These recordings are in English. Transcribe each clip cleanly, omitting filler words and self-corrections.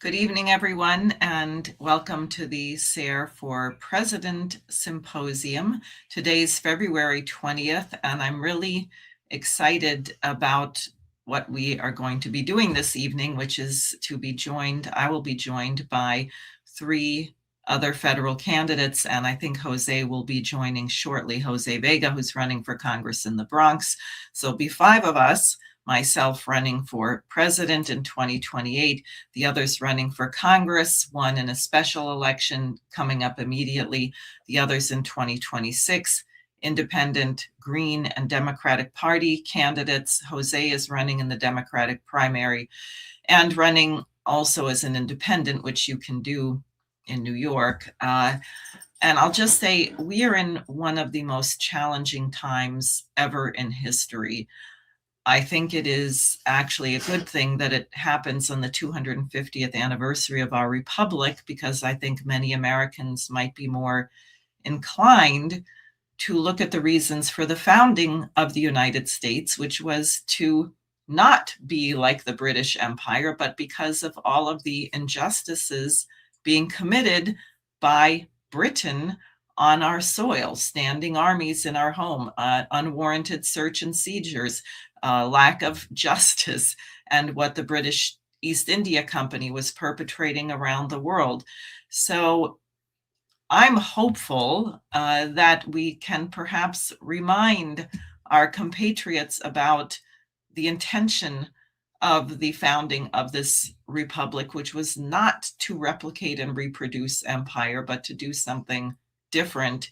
Good evening, everyone, and welcome to the SARE for President Symposium. Today's February 20th, and I'm really excited about what we are going to be doing this evening, which is I will be joined by three other federal candidates, and I think Jose will be joining shortly, Jose Vega, who's running for Congress in the Bronx. So it'll be five of us. Myself running for president in 2028, the others running for Congress, one in a special election coming up immediately, the others in 2026, independent, Green, and Democratic Party candidates. Jose is running in the Democratic primary and running also as an independent, which you can do in New York. And I'll just say we are in one of the most challenging times ever in history. I think it is actually a good thing that it happens on the 250th anniversary of our republic, because I think many Americans might be more inclined to look at the reasons for the founding of the United States, which was to not be like the British Empire, but because of all of the injustices being committed by Britain on our soil, standing armies in our home, unwarranted search and seizures, lack of justice, and what the British East India Company was perpetrating around the world. So I'm hopeful that we can perhaps remind our compatriots about the intention of the founding of this republic, which was not to replicate and reproduce empire, but to do something different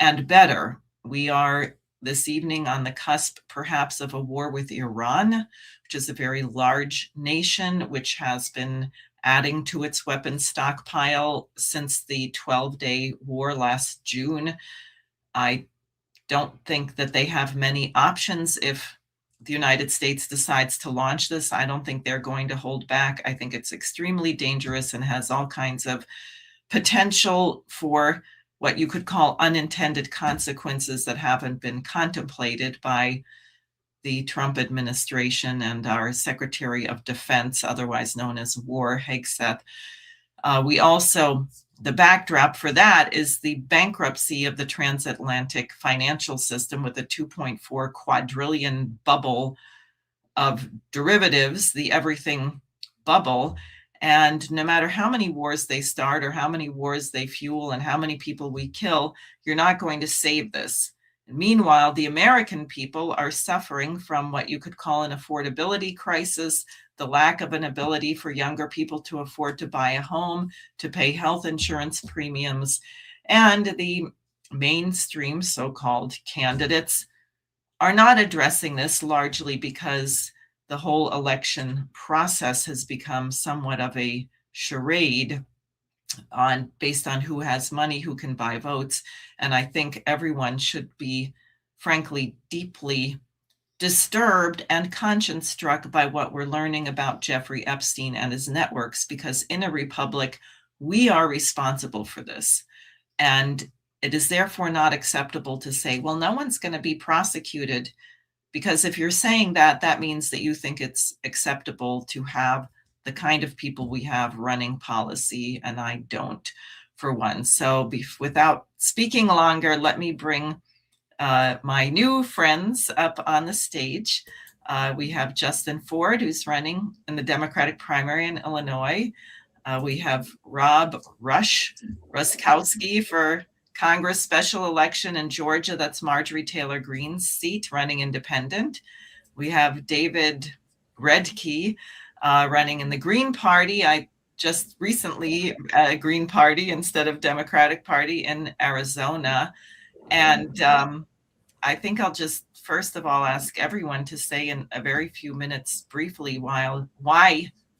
and better. We are this evening on the cusp, perhaps, of a war with Iran, which is a very large nation, which has been adding to its weapons stockpile since the 12-day war last June. I don't think that they have many options if the United States decides to launch this. I don't think they're going to hold back. I think it's extremely dangerous and has all kinds of potential for what you could call unintended consequences that haven't been contemplated by the Trump administration and our Secretary of Defense, otherwise known as War, Hegseth. The backdrop for that is the bankruptcy of the transatlantic financial system with a 2.4 quadrillion bubble of derivatives, the everything bubble. And no matter how many wars they start or how many wars they fuel and how many people we kill, you're not going to save this. Meanwhile, the American people are suffering from what you could call an affordability crisis, the lack of an ability for younger people to afford to buy a home, to pay health insurance premiums, and the mainstream so-called candidates are not addressing this, largely because the whole election process has become somewhat of a charade based on who has money, who can buy votes. And I think everyone should be, frankly, deeply disturbed and conscience struck by what we're learning about Jeffrey Epstein and his networks, because in a republic, we are responsible for this. And it is therefore not acceptable to say, well, no one's going to be prosecuted, because if you're saying that, that means that you think it's acceptable to have the kind of people we have running policy, and I don't, for one. So without speaking longer, let me bring my new friends up on the stage. We have Justin Ford, who's running in the Democratic primary in Illinois. We have Rob Ruszkowski for Congress special election in Georgia. That's Marjorie Taylor Greene's seat, running independent. We have David Redkey running in the Green Party. I just recently Green Party instead of Democratic Party in Arizona. And I think I'll just first of all ask everyone to say in a very few minutes briefly why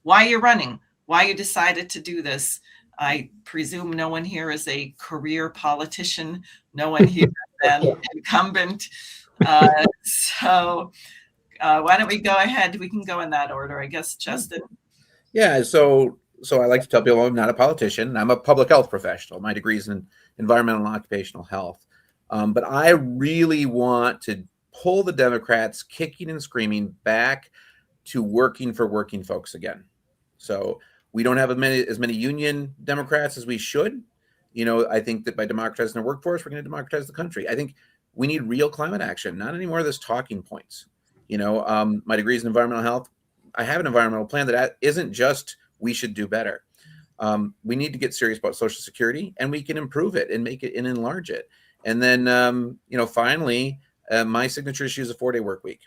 you're running, why you decided to do this. I presume no one here is a career politician. No one here is an incumbent. So why don't we go ahead? We can go in that order, I guess, Justin. Yeah, so I like to tell people I'm not a politician. I'm a public health professional. My degree is in environmental and occupational health. But I really want to pull the Democrats kicking and screaming back to working for working folks again. So We don't have as many union Democrats as we should. I think that by democratizing the workforce, we're going to democratize the country. I think we need real climate action, not any more of this talking points. My degree is in environmental health. I have an environmental plan that isn't just we should do better. We need to get serious about Social Security, and we can improve it and make it and enlarge it. And then, finally, my signature issue is a 4-day work week.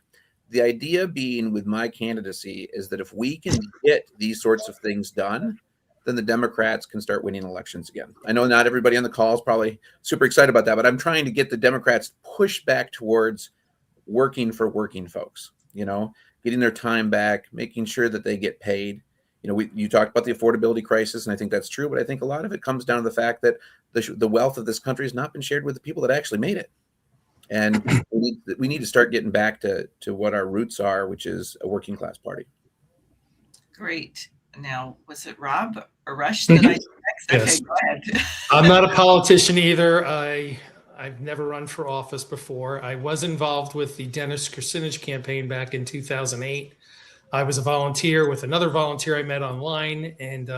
The idea being with my candidacy is that if we can get these sorts of things done, then the Democrats can start winning elections again. I know not everybody on the call is probably super excited about that, but I'm trying to get the Democrats pushed back towards working for working folks, getting their time back, making sure that they get paid. You talked about the affordability crisis, and I think that's true, but I think a lot of it comes down to the fact that the wealth of this country has not been shared with the people that actually made it. And we need to start getting back to what our roots are, which is a working class party. Great. Now, was it Rob or Rush that I next? Yes. Okay, go ahead. I'm not a politician either. I've never run for office before. I was involved with the Dennis Kucinich campaign back in 2008. I was a volunteer with another volunteer I met online, and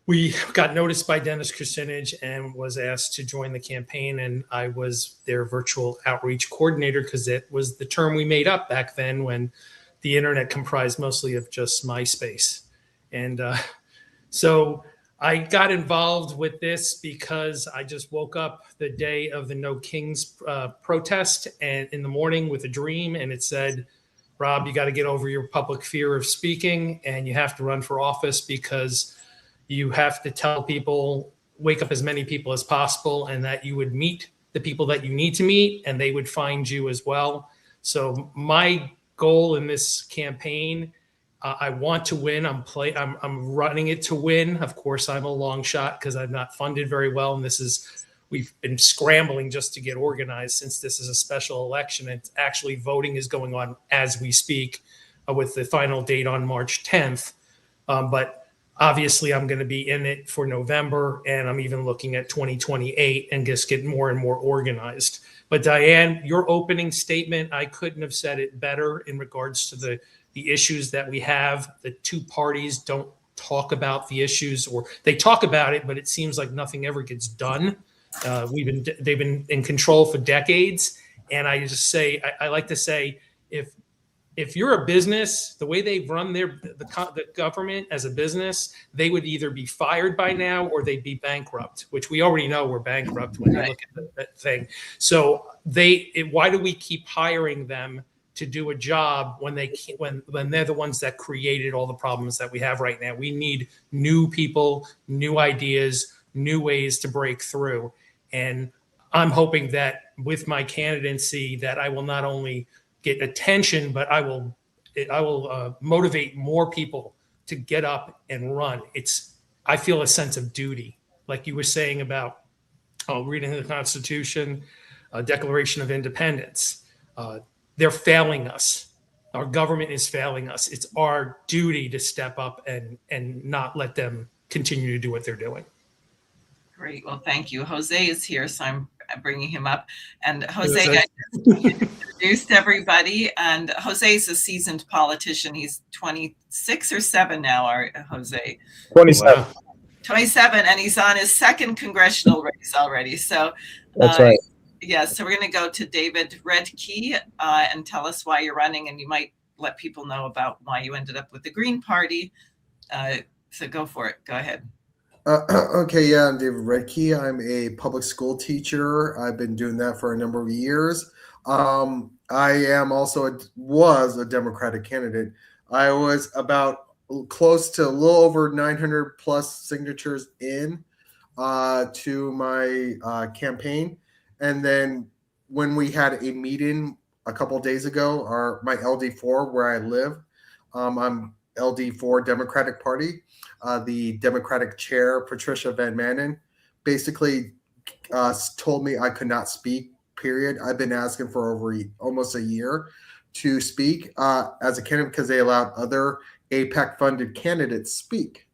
we got noticed by Dennis Kucinich and was asked to join the campaign. And I was their virtual outreach coordinator because it was the term we made up back then when the internet comprised mostly of just MySpace. And so I got involved with this because I just woke up the day of the No Kings protest and in the morning with a dream, and it said, Rob, you got to get over your public fear of speaking, and you have to run for office because you have to tell people, wake up as many people as possible, and that you would meet the people that you need to meet, and they would find you as well. So my goal in this campaign, I want to win. I'm running it to win. Of course, I'm a long shot because I'm not funded very well, and we've been scrambling just to get organized since this is a special election. And actually, voting is going on as we speak, with the final date on March 10th. But obviously, I'm going to be in it for November, and I'm even looking at 2028 and just get more and more organized. But Diane, your opening statement, I couldn't have said it better in regards to the issues that we have. The two parties don't talk about the issues, or they talk about it, but it seems like nothing ever gets done. They've been in control for decades, and I like to say, if you're a business, the way they run the government as a business, they would either be fired by now or they'd be bankrupt, which we already know we're bankrupt when you look at that thing. So why do we keep hiring them to do a job when they're the ones that created all the problems that we have right now? We need new people, new ideas, new ways to break through. And I'm hoping that with my candidacy that I will not only get attention, but I will motivate more people to get up and run. I feel a sense of duty, like you were saying about reading the Constitution, Declaration of Independence. They're failing us. Our government is failing us. It's our duty to step up and not let them continue to do what they're doing. Great. Well, thank you. Jose is here, so I'm bringing him up. And Jose, I just introduced everybody. And Jose is a seasoned politician. He's 26 or 7 now, Jose? 27. Wow. 27, and he's on his second congressional race already. So that's right. Yeah, so we're going to go to David Redkey and tell us why you're running, and you might let people know about why you ended up with the Green Party. So go for it. Go ahead. Okay, yeah, I'm David Redkey. I'm a public school teacher. I've been doing that for a number of years. I am was a Democratic candidate. I was about close to a little over 900 plus signatures in to my campaign. And then when we had a meeting a couple of days ago, my LD4 where I live, I'm LD4 Democratic Party. The Democratic chair, Patricia Van Manen, basically told me I could not speak, period. I've been asking for almost a year to speak as a candidate because they allowed other APAC-funded candidates speak.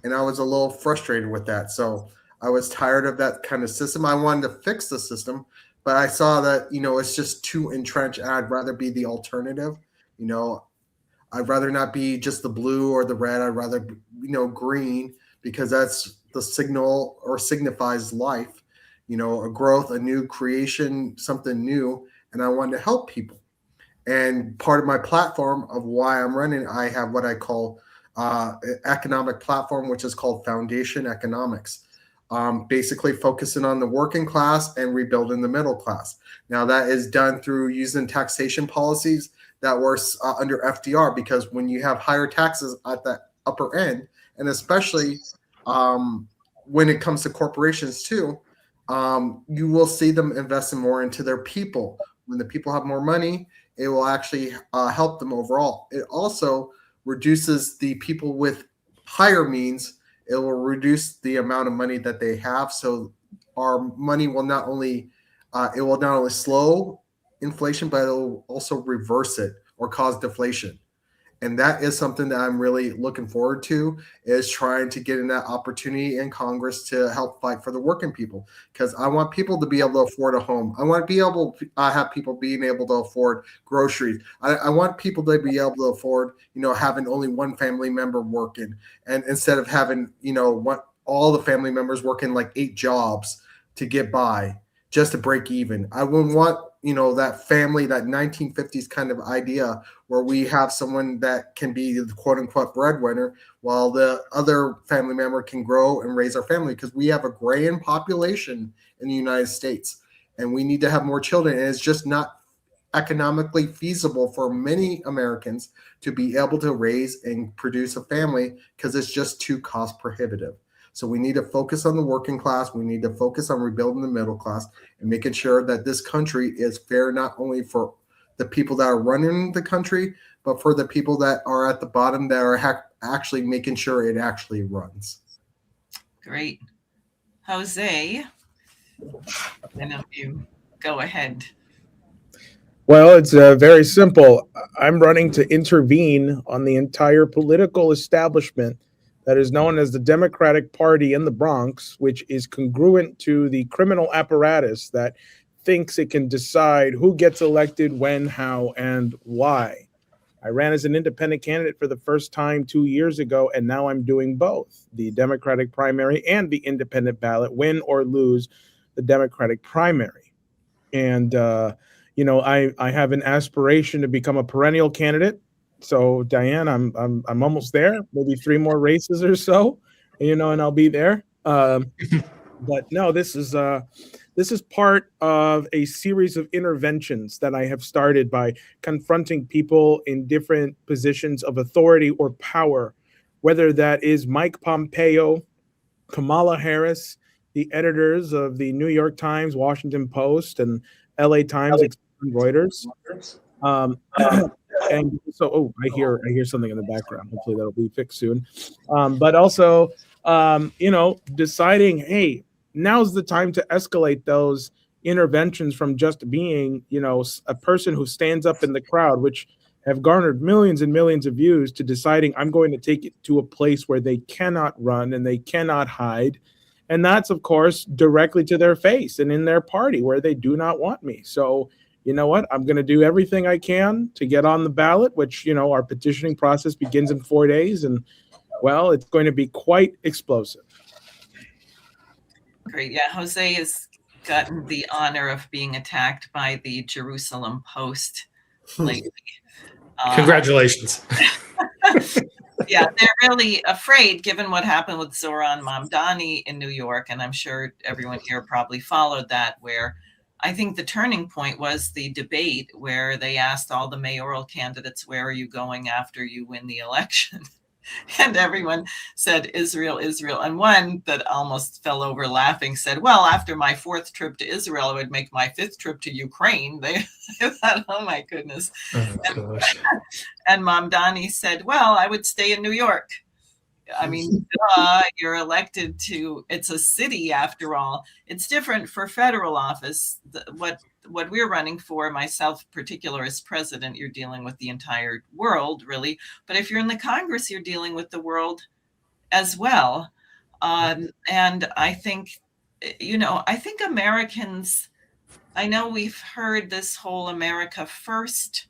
And I was a little frustrated with that. So I was tired of that kind of system. I wanted to fix the system, but I saw that, it's just too entrenched. I'd rather be the alternative. I'd rather not be just the blue or the red. I'd rather, green, because that's the signal or signifies life, a growth, a new creation, something new. And I want to help people. And part of my platform of why I'm running, I have what I call economic platform, which is called Foundation Economics. Basically focusing on the working class and rebuilding the middle class. Now that is done through using taxation policies that were under FDR, because when you have higher taxes at the upper end, and especially when it comes to corporations too, you will see them investing more into their people. When the people have more money, it will actually help them overall. It also reduces the people with higher means. It will reduce the amount of money that they have. So our money will not only slow inflation, but it will also reverse it or cause deflation. And that is something that I'm really looking forward to, is trying to get in that opportunity in Congress to help fight for the working people, because I want people to be able to afford a home. I want to be able to have people being able to afford groceries. I want people to be able to afford, having only one family member working, and instead of having, all the family members working like 8 jobs to get by just to break even. I wouldn't want, that family, that 1950s kind of idea where we have someone that can be the quote unquote breadwinner while the other family member can grow and raise our family, because we have a graying population in the United States and we need to have more children. And it's just not economically feasible for many Americans to be able to raise and produce a family, because it's just too cost prohibitive. So we need to focus on the working class. We need to focus on rebuilding the middle class and making sure that this country is fair, not only for the people that are running the country, but for the people that are at the bottom that are actually making sure it actually runs. Great. Jose, I know you go ahead. Well, it's very simple. I'm running to intervene on the entire political establishment that is known as the Democratic Party in the Bronx, which is congruent to the criminal apparatus that thinks it can decide who gets elected, when, how, and why. I ran as an independent candidate for the first time 2 years ago, and now I'm doing both, the Democratic primary and the independent ballot, win or lose the Democratic primary. And, I have an aspiration to become a perennial candidate. So Diane, I'm almost there. Maybe 3 more races or so, and I'll be there. But no, this is part of a series of interventions that I have started by confronting people in different positions of authority or power, whether that is Mike Pompeo, Kamala Harris, the editors of the New York Times, Washington Post, and LA Times, and Reuters. And so, I hear something in the background. Hopefully that'll be fixed soon. But also, deciding, hey, now's the time to escalate those interventions from just being, a person who stands up in the crowd, which have garnered millions and millions of views, to deciding I'm going to take it to a place where they cannot run and they cannot hide. And that's, of course, directly to their face and in their party where they do not want me. So, you know what? I'm going to do everything I can to get on the ballot, which, our petitioning process begins in 4 days. And, well, it's going to be quite explosive. Great. Yeah, Jose has gotten the honor of being attacked by the Jerusalem Post lately. Congratulations. Yeah, they're really afraid, given what happened with Zoran Mamdani in New York, and I'm sure everyone here probably followed that, where I think the turning point was the debate where they asked all the mayoral candidates, where are you going after you win the election? And everyone said, Israel, Israel. And one that almost fell over laughing said, well, after my 4th trip to Israel, I would make my 5th trip to Ukraine. They thought, oh my goodness. Oh, gosh. And Mamdani said, well, I would stay in New York. I mean, you're elected to, it's a city after all. It's different for federal office. What we're running for, myself in particular as president, you're dealing with the entire world, really. But if you're in the Congress, you're dealing with the world as well. And I think, I think Americans, I know we've heard this whole America first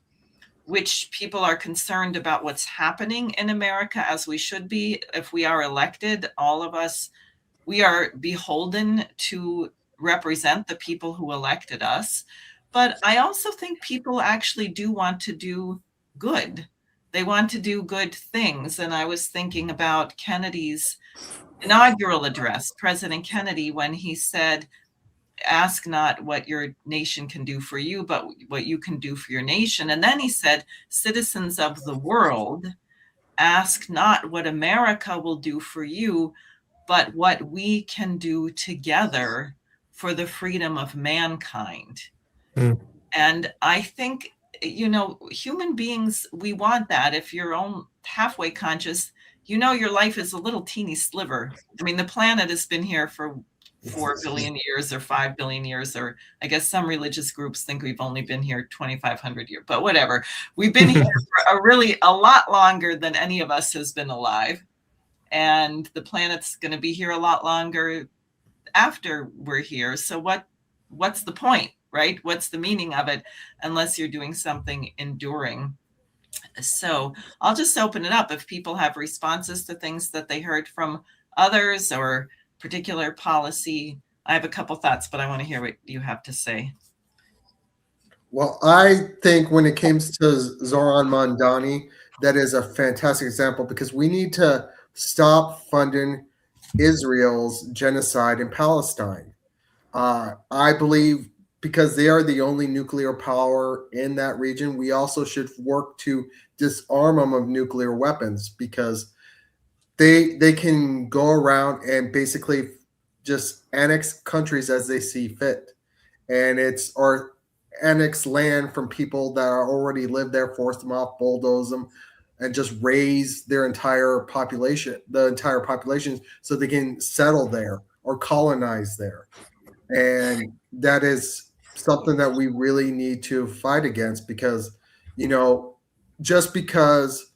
which people are concerned about what's happening in America, as we should be. If we are elected, all of us, we are beholden to represent the people who elected us. But I also think people actually do want to do good. They want to do good things. And I was thinking about Kennedy's inaugural address, President Kennedy, when he said, ask not what your nation can do for you, but what you can do for your nation. And then he said, citizens of the world, ask not what America will do for you, but what we can do together for the freedom of mankind. Mm. And I think, human beings, we want that. If you're halfway conscious, your life is a little teeny sliver. I mean, the planet has been here for 4 billion years or 5 billion years, or I guess some religious groups think we've only been here 2,500 years, but whatever. We've been here for a lot longer than any of us has been alive. And the planet's going to be here a lot longer after we're here. So what's the point, right? What's the meaning of it unless you're doing something enduring? So I'll just open it up. If people have responses to things that they heard from others or particular policy, I have a couple thoughts, but I want to hear what you have to say. Well, I think when it comes to Zoran Mandani, that is a fantastic example, because we need to stop funding Israel's genocide in Palestine. I believe because they are the only nuclear power in that region, we also should work to disarm them of nuclear weapons, because they can go around and basically just annex countries as they see fit, or annex land from people that already live there, force them off, bulldoze them, and just raise their entire population, so they can settle there or colonize there. And that is something that we really need to fight against, because, just because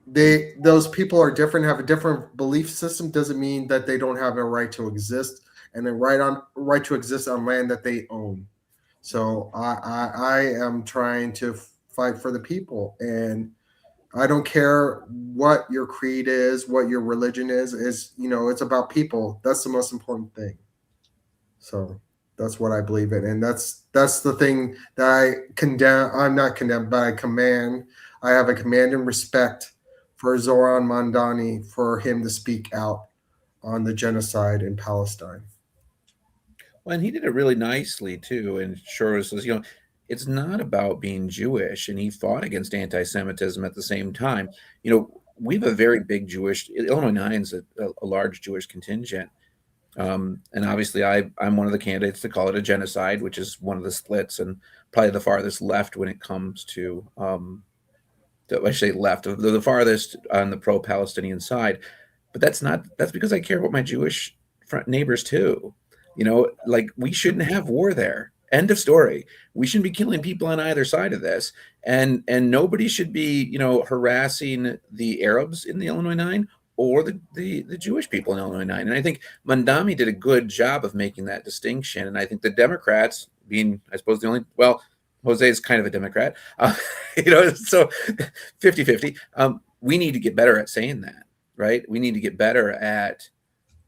those people are different, have a different belief system, doesn't mean that they don't have a right to exist, and a right to exist on land that they own. So I am trying to fight for the people, and I don't care what your creed is, what your religion is, it's about people. That's the most important thing. So that's what I believe in. And that's the thing that I condemn. I'm not condemned, but I command. I have a command and respect for Zoran Mandani, for him to speak out on the genocide in Palestine. Well, and he did it really nicely too. And sure says, it's not about being Jewish, and he fought against anti-Semitism at the same time. We have a very big Illinois 9 is a large Jewish contingent. And obviously I'm one of the candidates to call it a genocide, which is one of the splits and probably the farthest left when it comes to, I say left, the farthest on the pro-Palestinian side. But that's because I care about my Jewish neighbors too. We shouldn't have war there. End of story. We shouldn't be killing people on either side of this. And nobody should be, harassing the Arabs in the Illinois 9 or the Jewish people in Illinois 9. And I think Mandani did a good job of making that distinction. And I think the Democrats, being, I suppose, Jose is kind of a Democrat, so 50-50. We need to get better at saying that, right? We need to get better at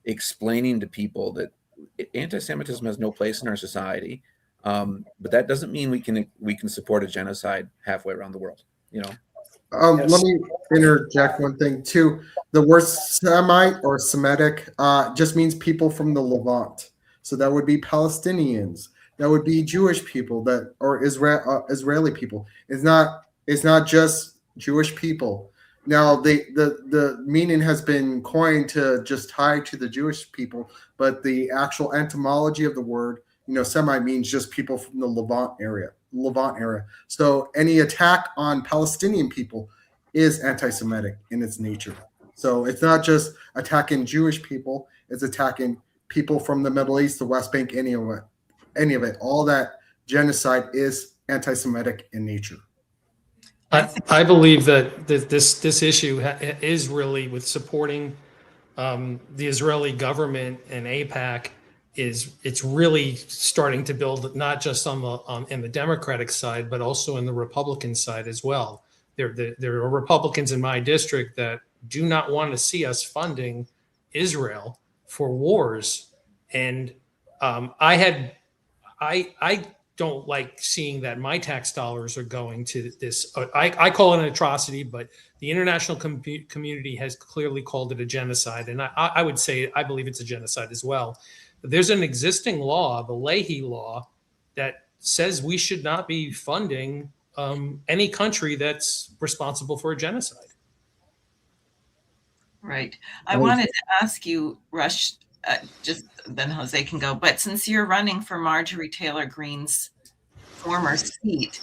explaining to people that anti-Semitism has no place in our society. But that doesn't mean we can support a genocide halfway around the world, Yes. Let me interject one thing too. The word Semite or Semitic just means people from the Levant. So that would be Palestinians. That would be Jewish people or Israeli people. It's not just Jewish people. Now the meaning has been coined to just tie to the Jewish people, but the actual etymology of the word, Semite means just people from the Levant area. So any attack on Palestinian people is anti-Semitic in its nature. So it's not just attacking Jewish people, it's attacking people from the Middle East, the West Bank, any of it. All that genocide is anti-Semitic in nature. I believe that this issue is really with supporting the Israeli government and AIPAC it's really starting to build not just on in the Democratic side, but also in the Republican side as well. There are Republicans in my district that do not want to see us funding Israel for wars, and I don't like seeing that my tax dollars are going to this. I call it an atrocity, but the international community has clearly called it a genocide, and I would say I believe it's a genocide as well. There's an existing law, the Leahy law, that says we should not be funding any country that's responsible for a genocide. Right. I wanted to ask you, Rush, just then Jose can go, but since you're running for Marjorie Taylor Greene's former seat,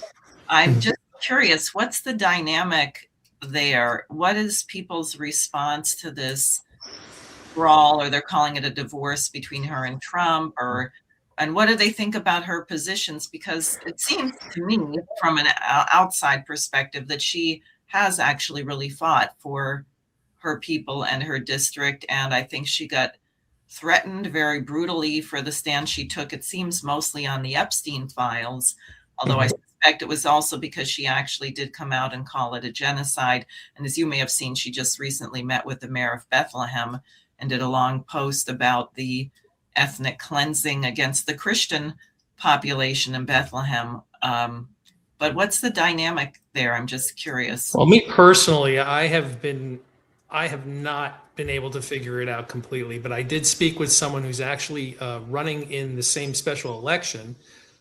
I'm just curious, what's the dynamic there? What is people's response to this brawl, or they're calling it a divorce between her and Trump, and what do they think about her positions? Because it seems to me from an outside perspective that she has actually really fought for her people and her district. And I think she got threatened very brutally for the stand she took. It seems mostly on the Epstein files, although I suspect it was also because she actually did come out and call it a genocide. And as you may have seen, she just recently met with the mayor of Bethlehem and did a long post about the ethnic cleansing against the Christian population in Bethlehem. But what's the dynamic there? I'm just curious. Well, me personally, I have not been able to figure it out completely, but I did speak with someone who's actually running in the same special election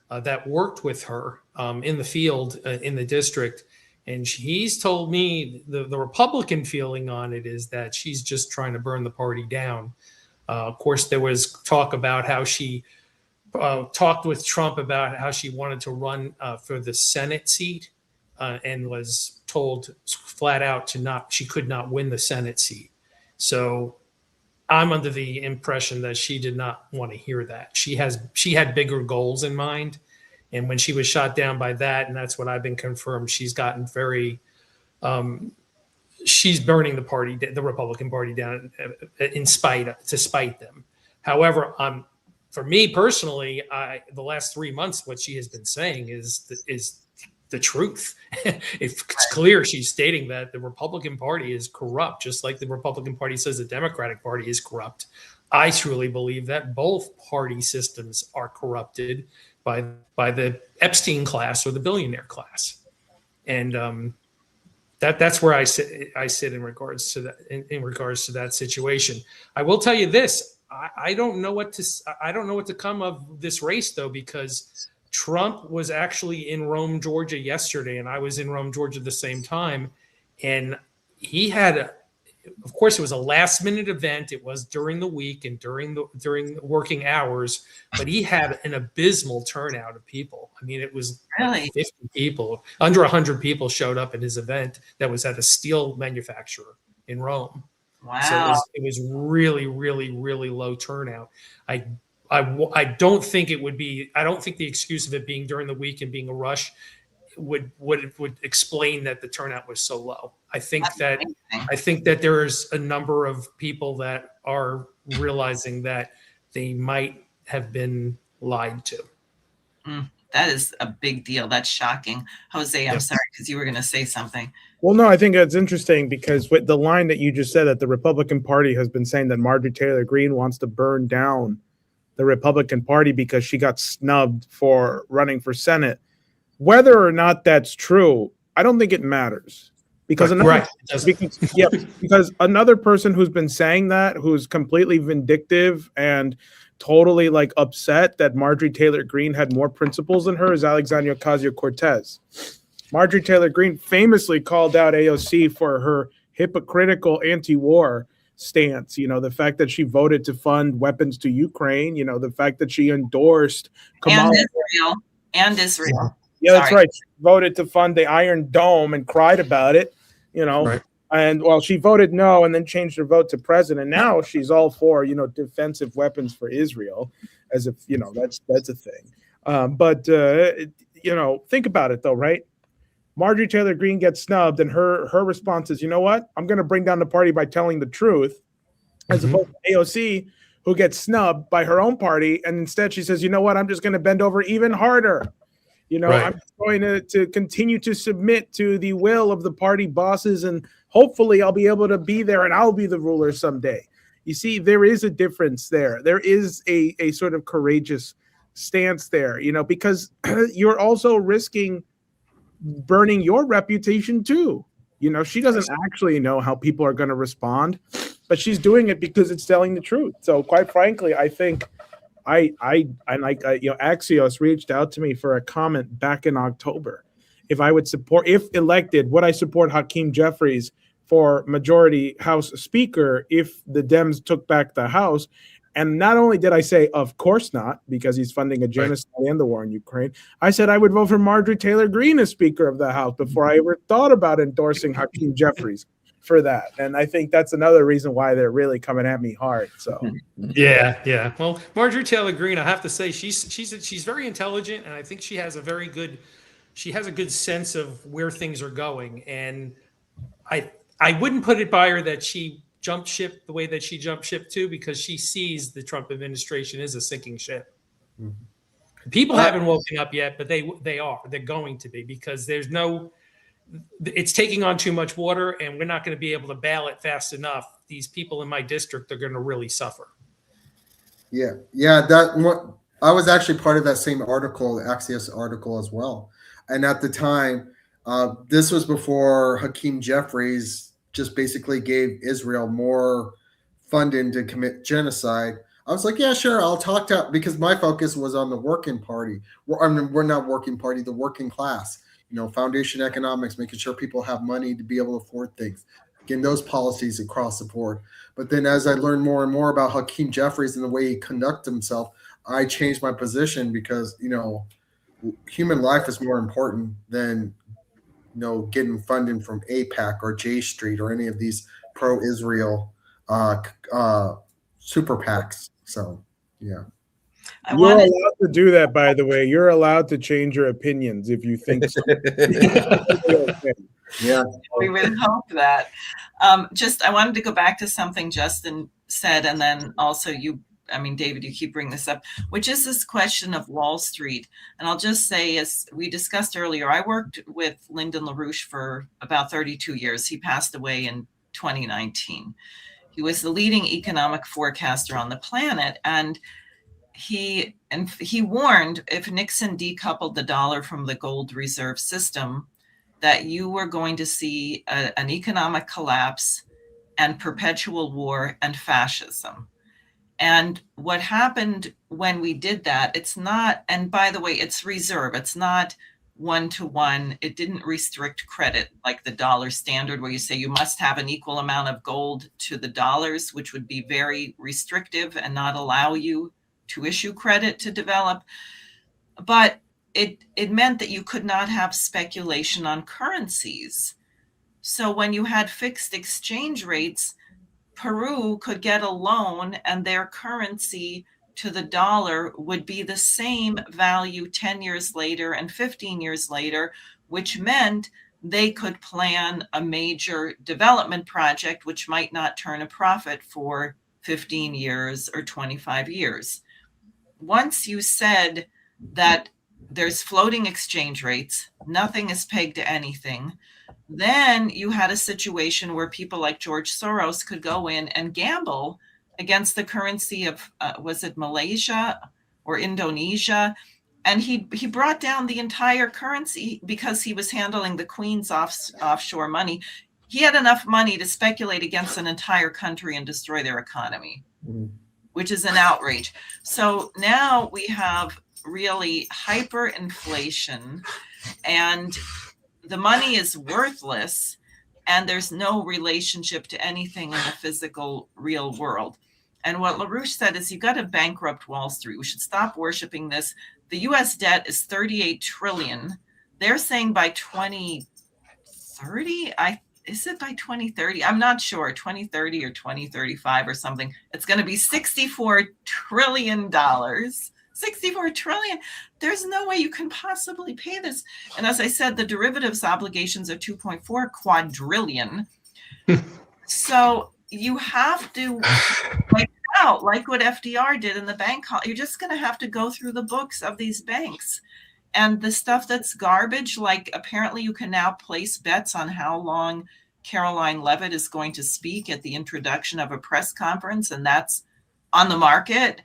that worked with her in the field in the district. And he's told me the Republican feeling on it is that she's just trying to burn the party down. Of course, there was talk about how she talked with Trump about how she wanted to run for the Senate seat and was told flat out she could not win the Senate seat. So I'm under the impression that she did not want to hear that. She had bigger goals in mind. And when she was shot down by that, and that's what I've been confirmed, she's gotten very, she's burning the Republican Party down to spite them. However, for me personally, the last 3 months, what she has been saying is the truth. It's clear she's stating that the Republican Party is corrupt, just like the Republican Party says the Democratic Party is corrupt. I truly believe that both party systems are corrupted by the Epstein class or the billionaire class, and that's where I sit in regards to that. In regards to that situation, I will tell you this: I don't know what to come of this race, though, because Trump was actually in Rome, Georgia yesterday, and I was in Rome, Georgia at the same time, and he had. Of course, it was a last-minute event. It was during the week and during the working hours, but he had an abysmal turnout of people. I mean, it was really 50 people, under 100 people showed up at his event that was at a steel manufacturer in Rome. Wow! So it was really, really, really low turnout. I don't think it would be. I don't think the excuse of it being during the week and being a rush would explain that the turnout was so low. I think that there's a number of people that are realizing that they might have been lied to. That is a big deal. That's shocking. Jose, I'm sorry, because you were going to say something. Well, no, I think it's interesting because with the line that you just said, that the Republican Party has been saying that Marjorie Taylor Greene wants to burn down the Republican Party because she got snubbed for running for Senate. Whether or not that's true, I don't think it matters. Because another person who's been saying that, who's completely vindictive and totally like upset that Marjorie Taylor Greene had more principles than her, is Alexandria Ocasio-Cortez. Marjorie Taylor Greene famously called out AOC for her hypocritical anti-war stance. You know, the fact that she voted to fund weapons to Ukraine, you know, the fact that she endorsed Kamala. And Israel. Yeah, that's right. She voted to fund the Iron Dome and cried about it, you know. Right. And well, she voted no and then changed her vote to president. Now she's all for, you know, defensive weapons for Israel, as if, you know, that's a thing. But you know, think about it, though, right? Marjorie Taylor Greene gets snubbed, and her response is, you know what? I'm going to bring down the party by telling the truth, as opposed to AOC, who gets snubbed by her own party. And instead she says, you know what, I'm just going to bend over even harder. You know, Right. I'm going to continue to submit to the will of the party bosses, and hopefully I'll be able to be there and I'll be the ruler someday. You see, there is a difference there. There is a sort of courageous stance there, you know, because you're also risking burning your reputation too. You know, she doesn't actually know how people are going to respond, but she's doing it because it's telling the truth. So quite frankly, I think Axios reached out to me for a comment back in October. If I would support, if elected, would I support Hakeem Jeffries for majority House Speaker if the Dems took back the House? And not only did I say, of course not, because he's funding a genocide and the war in Ukraine, I said I would vote for Marjorie Taylor Greene as Speaker of the House before I ever thought about endorsing Hakeem Jeffries for that. And I think that's another reason why they're really coming at me hard. So yeah. Well, Marjorie Taylor Greene, I have to say, she's very intelligent, and I think she has a good sense of where things are going. And I wouldn't put it by her that she jumped ship the way that she jumped ship too, because she sees the Trump administration is a sinking ship. Mm-hmm. People haven't woken up yet, but they are. They're going to be, because it's taking on too much water, and we're not going to be able to bail it fast enough. These people in my district are going to really suffer. Yeah. I was actually part of that same article, the Axios article as well. And at the time, this was before Hakeem Jeffries just basically gave Israel more funding to commit genocide. I was like, yeah, sure, I'll talk to, because my focus was on the working party. We're not working party, the working class. You know, foundation economics, making sure people have money to be able to afford things, getting those policies across the board. But then as I learned more and more about Hakeem Jeffries and the way he conducts himself, I changed my position, because, you know, human life is more important than, you know, getting funding from AIPAC or J Street or any of these pro-Israel super PACs. So, yeah. You're allowed to do that, by the way. You're allowed to change your opinions if you think so. Yeah. We would hope that. I wanted to go back to something Justin said, and then also David, you keep bringing this up, which is this question of Wall Street. And I'll just say, as we discussed earlier, I worked with Lyndon LaRouche for about 32 years. He passed away in 2019. He was the leading economic forecaster on the planet. And he warned, if Nixon decoupled the dollar from the gold reserve system, that you were going to see an economic collapse and perpetual war and fascism. And what happened when we did that, it's not, and by the way, it's reserve, it's not one-to-one. It didn't restrict credit like the dollar standard, where you say you must have an equal amount of gold to the dollars, which would be very restrictive and not allow you to issue credit to develop. But it meant that you could not have speculation on currencies. So when you had fixed exchange rates, Peru could get a loan and their currency to the dollar would be the same value 10 years later and 15 years later, which meant they could plan a major development project, which might not turn a profit for 15 years or 25 years. Once you said that there's floating exchange rates, nothing is pegged to anything, then you had a situation where people like George Soros could go in and gamble against the currency of, was it Malaysia or Indonesia? And he brought down the entire currency because he was handling the Queen's offshore money. He had enough money to speculate against an entire country and destroy their economy, which is an outrage. So now we have really hyperinflation, and the money is worthless, and there's no relationship to anything in the physical real world. And what LaRouche said is, you got to bankrupt Wall Street. We should stop worshiping this. The US debt is 38 trillion. They're saying by 2030, is it by 2030? I'm not sure, 2030 or 2035 or something. It's going to be $64 trillion. 64 trillion. There's no way you can possibly pay this. And as I said, the derivatives obligations are 2.4 quadrillion. So you have to, like out, like what FDR did in the bank. You're just going to have to go through the books of these banks. And the stuff that's garbage, like apparently you can now place bets on how long Caroline Levitt is going to speak at the introduction of a press conference, and that's on the market.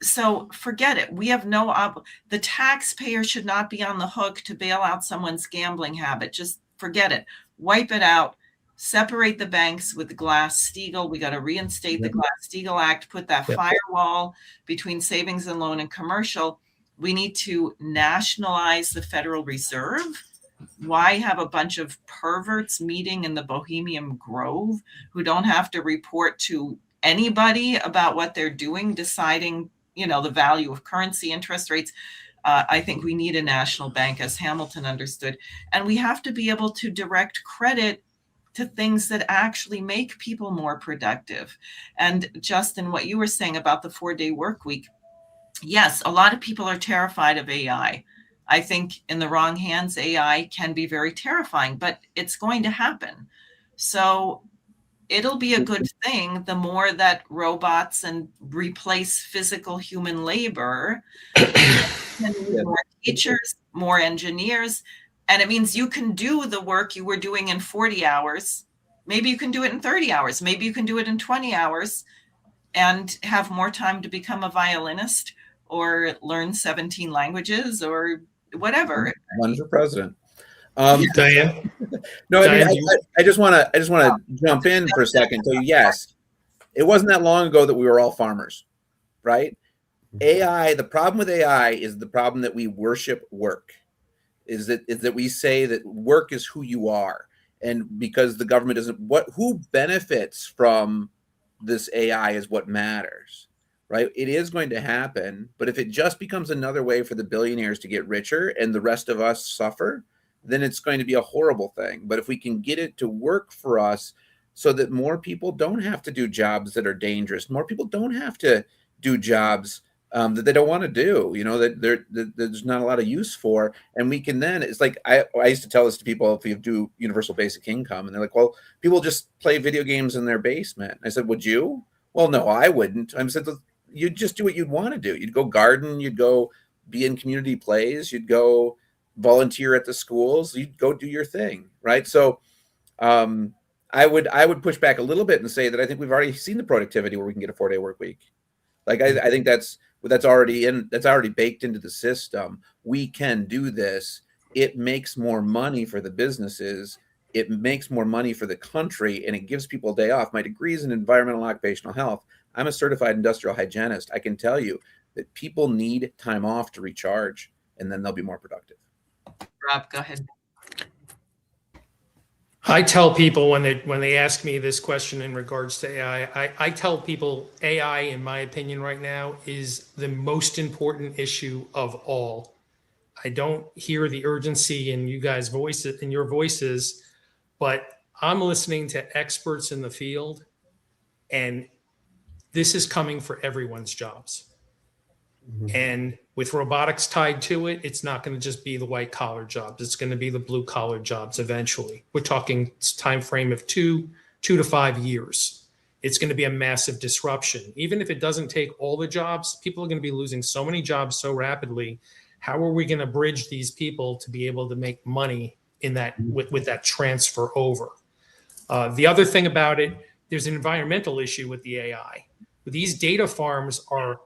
So forget it. We have the taxpayer should not be on the hook to bail out someone's gambling habit. Just forget it. Wipe it out. Separate the banks with the Glass-Steagall. We got to reinstate the Glass-Steagall Act, put that firewall between savings and loan and commercial. We need to nationalize the Federal Reserve. Why have a bunch of perverts meeting in the Bohemian Grove who don't have to report to anybody about what they're doing, deciding, the value of currency, interest rates? I think we need a national bank, as Hamilton understood. And we have to be able to direct credit to things that actually make people more productive. And Justin, what you were saying about the 4-day work week, yes, a lot of people are terrified of AI. I think in the wrong hands, AI can be very terrifying, but it's going to happen. So it'll be a good thing the more that robots and replace physical human labor, more teachers, more engineers. And it means you can do the work you were doing in 40 hours. Maybe you can do it in 30 hours. Maybe you can do it in 20 hours and have more time to become a violinist or learn 17 languages or whatever. Run for president. Diane? No, Diane, I just want to jump in for a second. So yes, it wasn't that long ago that we were all farmers, right? AI, the problem with AI is the problem that we worship work. Is that we say that work is who you are, and because the government doesn't, who benefits from this AI is what matters, right? It is going to happen, but if it just becomes another way for the billionaires to get richer and the rest of us suffer, then it's going to be a horrible thing. But if we can get it to work for us so that more people don't have to do jobs that are dangerous, more people don't have to do jobs that they don't want to do, that there's not a lot of use for. And we can then, it's like, I used to tell this to people, if you do universal basic income, and they're like, well, people just play video games in their basement. I said, would you? Well, no, I wouldn't. I said, you'd just do what you'd want to do. You'd go garden, you'd go be in community plays, you'd go volunteer at the schools, you'd go do your thing, right? So I would push back a little bit and say that I think we've already seen the productivity where we can get a 4-day work week. Like I think that's already baked into the system. We can do this. It makes more money for the businesses. It makes more money for the country, and it gives people a day off. My degree is in environmental and occupational health. I'm a certified industrial hygienist. I can tell you that people need time off to recharge, and then they'll be more productive. Rob, go ahead. I tell people when they ask me this question in regards to AI, I tell people AI, in my opinion right now, is the most important issue of all. I don't hear the urgency in you guys' voices, in your voices, but I'm listening to experts in the field, and this is coming for everyone's jobs. Mm-hmm. And with robotics tied to it, it's not going to just be the white collar jobs. It's going to be the blue collar jobs eventually. We're talking time frame of 2 to 5 years. It's going to be a massive disruption. Even if it doesn't take all the jobs, people are going to be losing so many jobs so rapidly. How are we going to bridge these people to be able to make money in that with that transfer over? The other thing about it, there's an environmental issue with the AI. These data farms are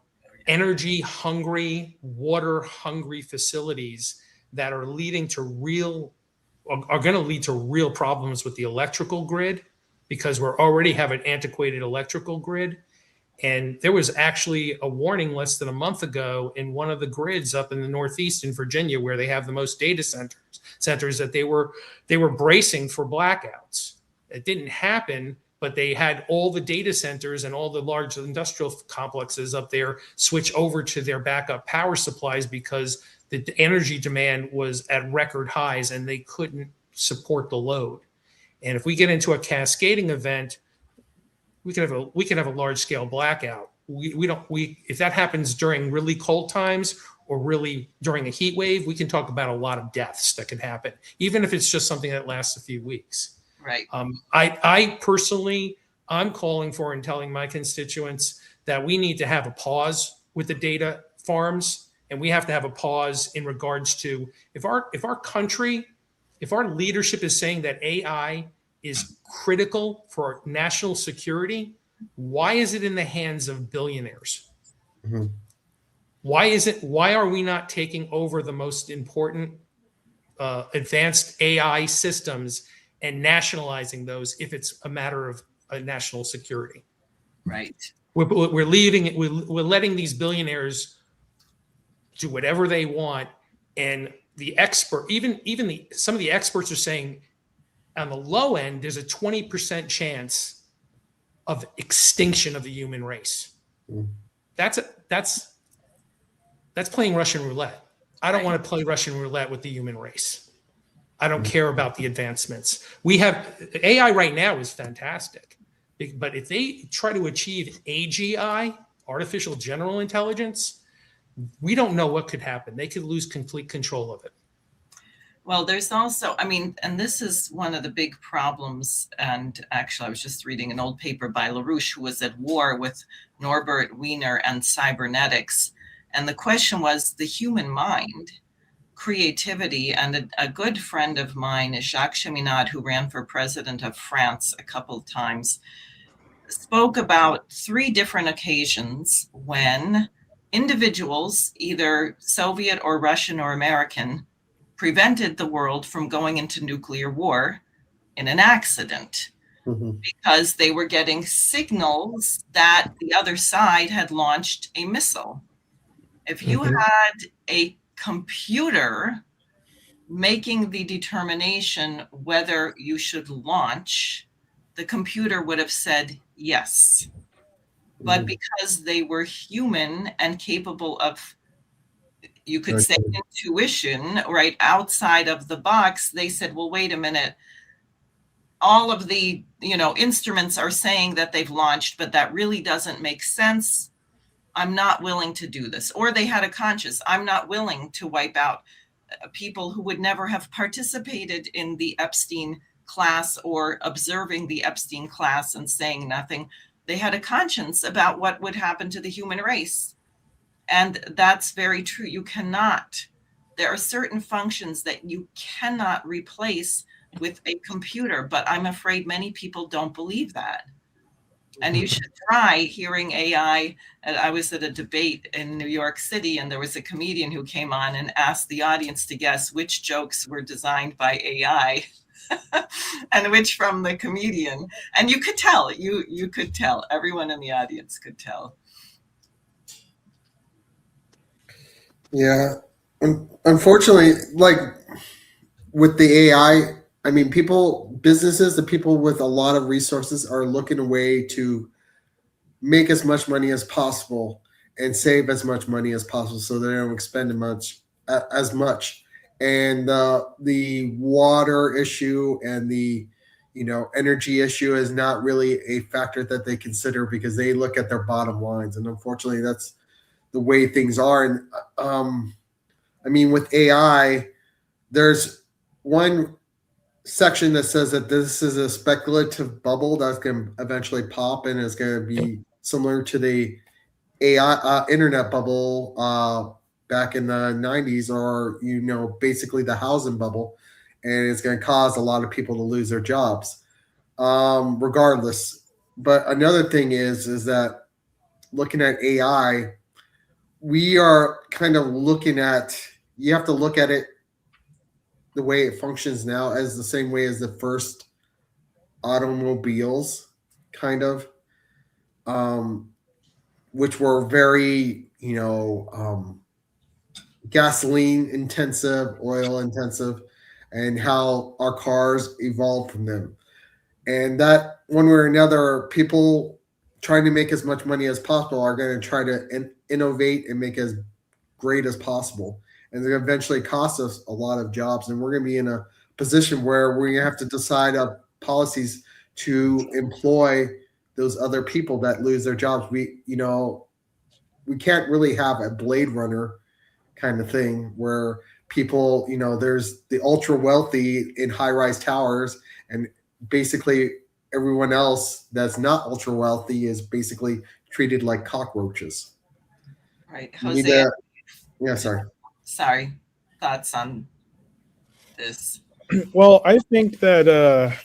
energy hungry, water hungry facilities that are going to lead to real problems with the electrical grid, because we're already have an antiquated electrical grid. And there was actually a warning less than a month ago in one of the grids up in the Northeast in Virginia, where they have the most data centers that they were bracing for blackouts. It didn't happen, but they had all the data centers and all the large industrial complexes up there switch over to their backup power supplies because the energy demand was at record highs and they couldn't support the load. And if we get into a cascading event, we could have a large scale blackout. If that happens during really cold times or really during a heat wave, we can talk about a lot of deaths that can happen, even if it's just something that lasts a few weeks. Right. I personally, I'm calling for and telling my constituents that we need to have a pause with the data farms, and we have to have a pause in regards to if our country, if our leadership is saying that AI is critical for national security, why is it in the hands of billionaires? Mm-hmm. Why are we not taking over the most important advanced AI systems and nationalizing those if it's a matter of national security? Right. We're leaving it. We're letting these billionaires do whatever they want, and the expert, some of the experts are saying on the low end, there's a 20% chance of extinction of the human race. Mm. That's playing Russian roulette. I don't Right. want to play Russian roulette with the human race. I don't care about the advancements. We have AI right now is fantastic, but if they try to achieve AGI, artificial general intelligence, we don't know what could happen. They could lose complete control of it. Well, there's also, I mean, and this is one of the big problems. And actually, I was just reading an old paper by LaRouche, who was at war with Norbert Wiener and cybernetics. And the question was the human mind, creativity. And a good friend of mine is Jacques Cheminade, who ran for president of France a couple of times, spoke about 3 different occasions when individuals, either Soviet or Russian or American, prevented the world from going into nuclear war in an accident. Mm-hmm. Because they were getting signals that the other side had launched a missile. If you Mm-hmm. had a computer making the determination whether you should launch, the computer would have said yes. But because they were human and capable of, you could say, intuition, right, outside of the box, they said, well, wait a minute. All of the, instruments are saying that they've launched, but that really doesn't make sense. I'm not willing to do this. Or they had a conscience. I'm not willing to wipe out people who would never have participated in the Epstein class or observing the Epstein class and saying nothing. They had a conscience about what would happen to the human race. And that's very true. You cannot, there are certain functions that you cannot replace with a computer, but I'm afraid many people don't believe that. And you should try hearing AI. I was at a debate in New York City, and there was a comedian who came on and asked the audience to guess which jokes were designed by AI and which from the comedian. And you could tell, you could tell, everyone in the audience could tell. Yeah. Unfortunately, like with the AI, I mean, businesses, the people with a lot of resources are looking a way to make as much money as possible and save as much money as possible so they don't expend as much. And the water issue and the energy issue is not really a factor that they consider because they look at their bottom lines. And unfortunately, that's the way things are. And I mean, with AI, there's one section that says that this is a speculative bubble that's going to eventually pop and is going to be similar to the AI internet bubble back in the 90s, or basically the housing bubble, and it's going to cause a lot of people to lose their jobs regardless. But another thing is that looking at AI, we are kind of looking at, you have to look at it the way it functions now as the same way as the first automobiles, kind of, which were very, gasoline intensive, oil intensive, and how our cars evolved from them. And that one way or another, people trying to make as much money as possible are going to try to innovate and make as great as possible. And it's going to eventually cost us a lot of jobs. And we're going to be in a position where we're going to have to decide policies to employ those other people that lose their jobs. We can't really have a Blade Runner kind of thing where people, there's the ultra wealthy in high-rise towers, and basically everyone else that's not ultra wealthy is basically treated like cockroaches. Right. You need Jose, yeah, sorry. sorry, thoughts on this? Well, I think that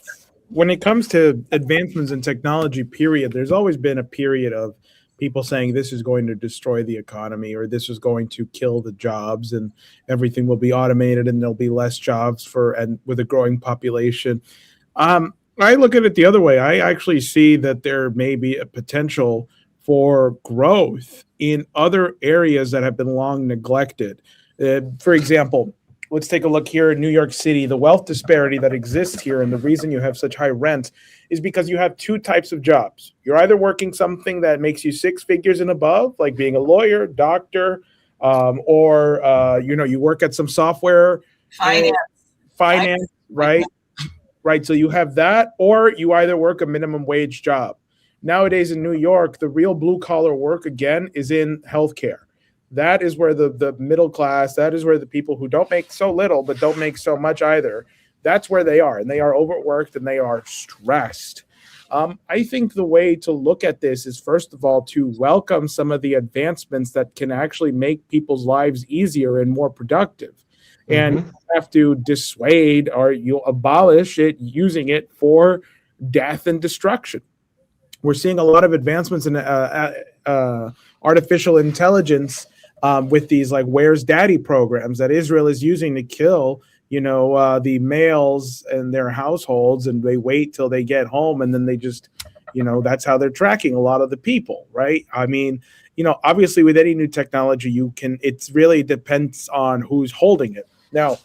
when it comes to advancements in technology, period, there's always been a period of people saying this is going to destroy the economy or this is going to kill the jobs and everything will be automated and there'll be less jobs for and with a growing population. I look at it the other way. I actually see that there may be a potential for growth in other areas that have been long neglected. For example, let's take a look here in New York City. The wealth disparity that exists here and the reason you have such high rent is because you have two types of jobs. You're either working something that makes you six figures and above, like being a lawyer, doctor, or you work at some software finance, right? Right. So you have that, or you either work a minimum wage job. Nowadays in New York, the real blue collar work again is in healthcare. That is where the middle class, that is where the people who don't make so little, but don't make so much either, that's where they are. And they are overworked and they are stressed. I think the way to look at this is, first of all, to welcome some of the advancements that can actually make people's lives easier and more productive. And you have to dissuade or you'll abolish it using it for death and destruction. We're seeing a lot of advancements in artificial intelligence with these like Where's Daddy programs that Israel is using to kill, the males in their households, and they wait till they get home and then they just, that's how they're tracking a lot of the people, right? I mean, obviously with any new technology, it really depends on who's holding it. Now,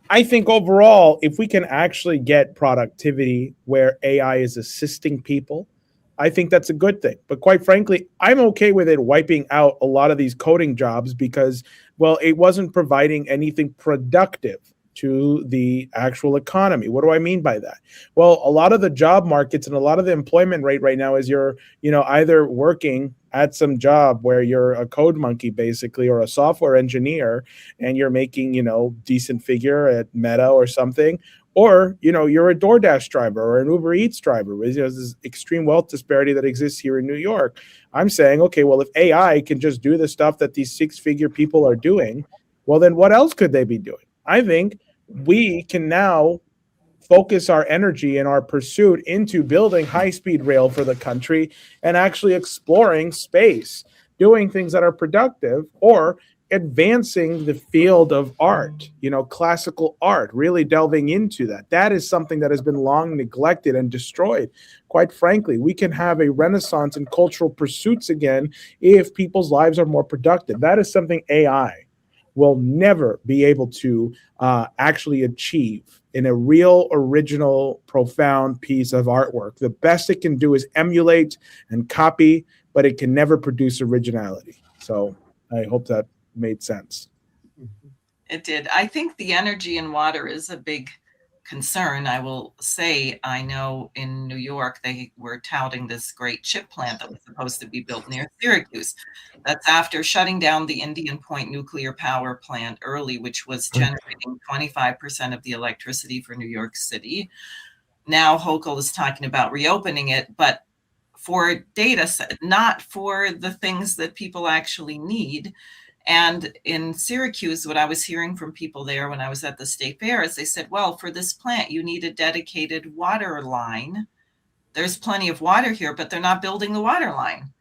I think overall, if we can actually get productivity where AI is assisting people, I think that's a good thing. But quite frankly, I'm okay with it wiping out a lot of these coding jobs because, well, it wasn't providing anything productive to the actual economy. What do I mean by that? Well, a lot of the job markets and a lot of the employment rate right now is you're, either working at some job where you're a code monkey basically, or a software engineer, and you're making, decent figure at Meta or something, or, you're a DoorDash driver or an Uber Eats driver. There's this extreme wealth disparity that exists here in New York. I'm saying, okay, well, if AI can just do the stuff that these six-figure people are doing, well, then what else could they be doing? I think we can now focus our energy and our pursuit into building high-speed rail for the country and actually exploring space, doing things that are productive, or advancing the field of art, classical art, really delving into that. That is something that has been long neglected and destroyed. Quite frankly, we can have a renaissance in cultural pursuits again if people's lives are more productive. That is something AI will never be able to actually achieve in a real, original, profound piece of artwork. The best it can do is emulate and copy, but it can never produce originality. So I hope that made sense. It did. I think the energy in water is a big concern. I will say, I know in New York, they were touting this great chip plant that was supposed to be built near Syracuse. That's after shutting down the Indian Point nuclear power plant early, which was generating 25% of the electricity for New York City. Now Hochul is talking about reopening it, but for data set, not for the things that people actually need. And in Syracuse, what I was hearing from people there when I was at the state fair is they said, well, for this plant, you need a dedicated water line. There's plenty of water here, but they're not building the water line.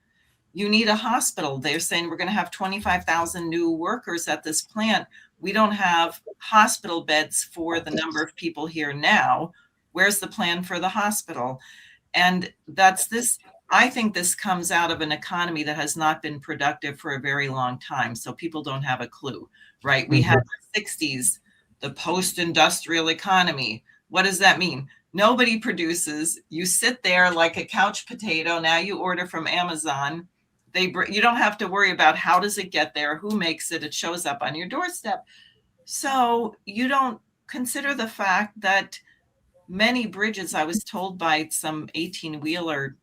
You need a hospital. They're saying we're going to have 25,000 new workers at this plant. We don't have hospital beds for the number of people here now. Where's the plan for the hospital? And that's this. I think this comes out of an economy that has not been productive for a very long time. So people don't have a clue, right? We had the 60s, the post-industrial economy. What does that mean? Nobody produces. You sit there like a couch potato. Now you order from Amazon. You don't have to worry about how does it get there, who makes it. It shows up on your doorstep. So you don't consider the fact that many bridges, I was told by some 18-wheeler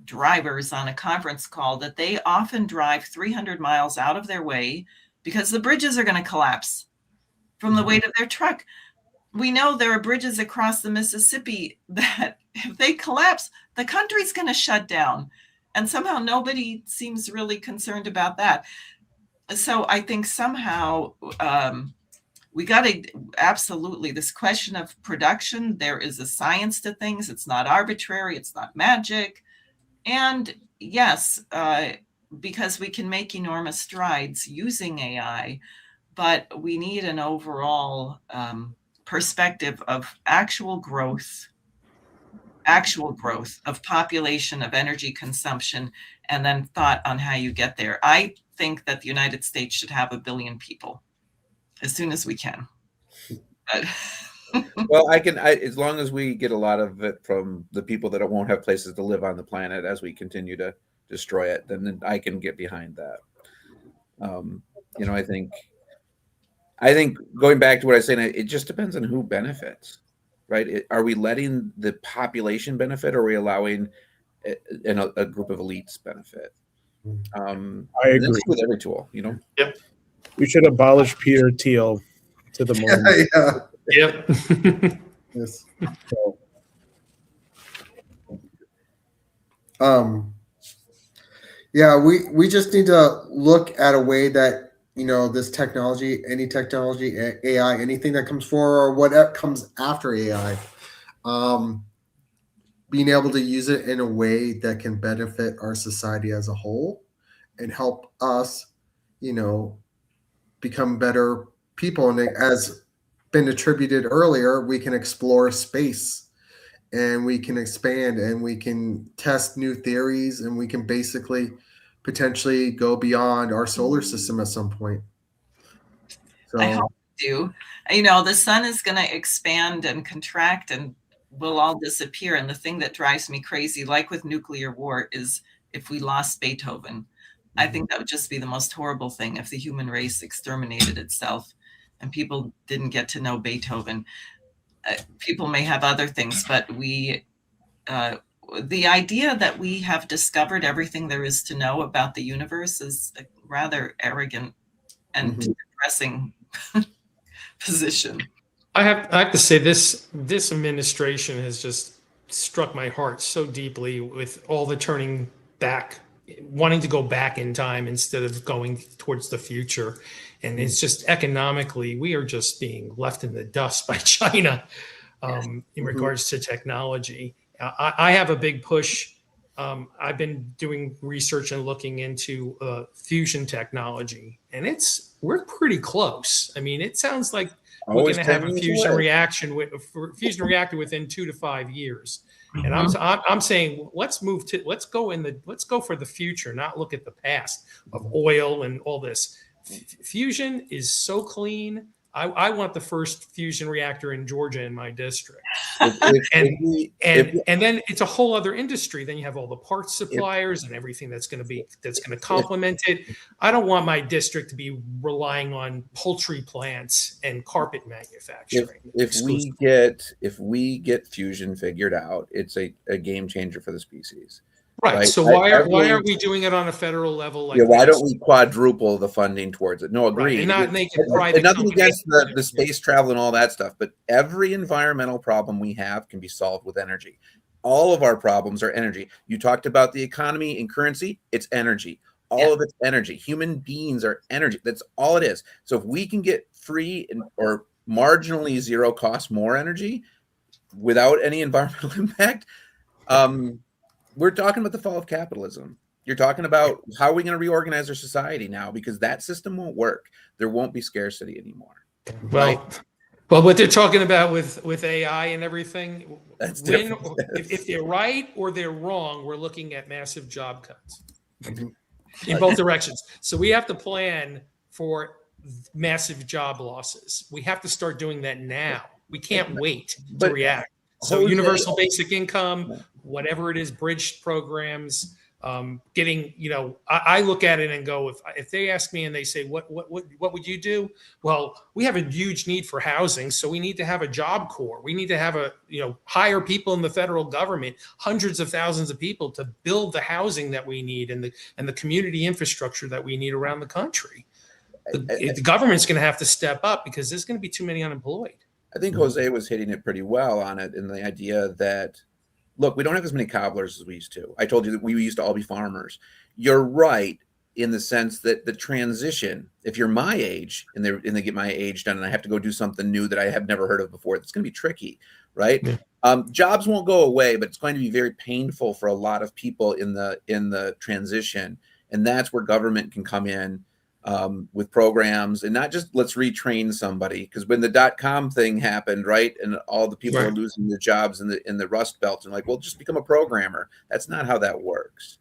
drivers on a conference call, that they often drive 300 miles out of their way because the bridges are going to collapse from the weight of their truck. We know there are bridges across the Mississippi that if they collapse, the country's going to shut down. And somehow nobody seems really concerned about that. So I think somehow we got to absolutely, this question of production, there is a science to things. It's not arbitrary. It's not magic. And yes, because we can make enormous strides using AI, but we need an overall perspective of actual growth of population, of energy consumption, and then thought on how you get there. I think that the United States should have 1 billion people as soon as we can. But well, as long as we get a lot of it from the people that won't have places to live on the planet as we continue to destroy it, then I can get behind that. I think going back to what I was saying, it just depends on who benefits, right? Are we letting the population benefit, or are we allowing a group of elites benefit? I agree. This is with every tool, Yep. We should abolish Peter Thiel to the moon. Yeah. Yep. Yes. Yeah, we just need to look at a way that, this technology, any technology, AI, anything that comes forward or whatever comes after AI, being able to use it in a way that can benefit our society as a whole and help us, become better people. And as been attributed earlier, we can explore space and we can expand and we can test new theories and we can basically potentially go beyond our solar system at some point. So I hope we do. The sun is going to expand and contract and we'll all disappear. And the thing that drives me crazy, like with nuclear war, is if we lost Beethoven. I think that would just be the most horrible thing if the human race exterminated itself and people didn't get to know Beethoven. People may have other things, but the idea that we have discovered everything there is to know about the universe is a rather arrogant and depressing position. I have to say this administration has just struck my heart so deeply with all the turning back, wanting to go back in time instead of going towards the future. And it's just economically, we are just being left in the dust by China in regards to technology. I have a big push. I've been doing research and looking into fusion technology, and we're pretty close. I mean, it sounds like we're going to have a fusion reactor within 2 to 5 years. And I'm saying let's go for the future, not look at the past of oil and all this. Fusion is so clean. I want the first fusion reactor in Georgia in my district. And then it's a whole other industry. Then you have all the parts suppliers and everything that's going to complement it. I don't want my district to be relying on poultry plants and carpet manufacturing. If we get fusion figured out, it's a game changer for the species. Right. So why are we doing it on a federal level? Why don't we quadruple the funding towards it? No, agreed. Right. And not make it private. Nothing against the space travel and all that stuff, but every environmental problem we have can be solved with energy. All of our problems are energy. You talked about the economy and currency. It's energy. All of it's energy. Human beings are energy. That's all it is. So if we can get free or marginally zero cost more energy without any environmental impact, we're talking about the fall of capitalism. You're talking about how are we going to reorganize our society now, because that system won't work. There won't be scarcity anymore. Well, what they're talking about with AI and everything, if they're right or they're wrong, we're looking at massive job cuts in both directions. So we have to plan for massive job losses. We have to start doing that now. We can't wait to react. So universal basic income, whatever it is, bridge programs, getting, I look at it and go, if they ask me and they say, what would you do? Well, we have a huge need for housing. So we need to have a job corps. We need to have hire people in the federal government, hundreds of thousands of people to build the housing that we need and the community infrastructure that we need around the country. The government's going to have to step up because there's going to be too many unemployed. I think Jose was hitting it pretty well on it in the idea that look, we don't have as many cobblers as we used to. I told you that we used to all be farmers. You're right in the sense that the transition, if you're my age and they get my age done and I have to go do something new that I have never heard of before, that's going to be tricky, right? Yeah. Jobs won't go away, but it's going to be very painful for a lot of people in the transition. And that's where government can come in with programs, and not just let's retrain somebody, because when the .com thing happened, right, and all the people are losing their jobs in the Rust Belt, and like, well, just become a programmer. That's not how that works.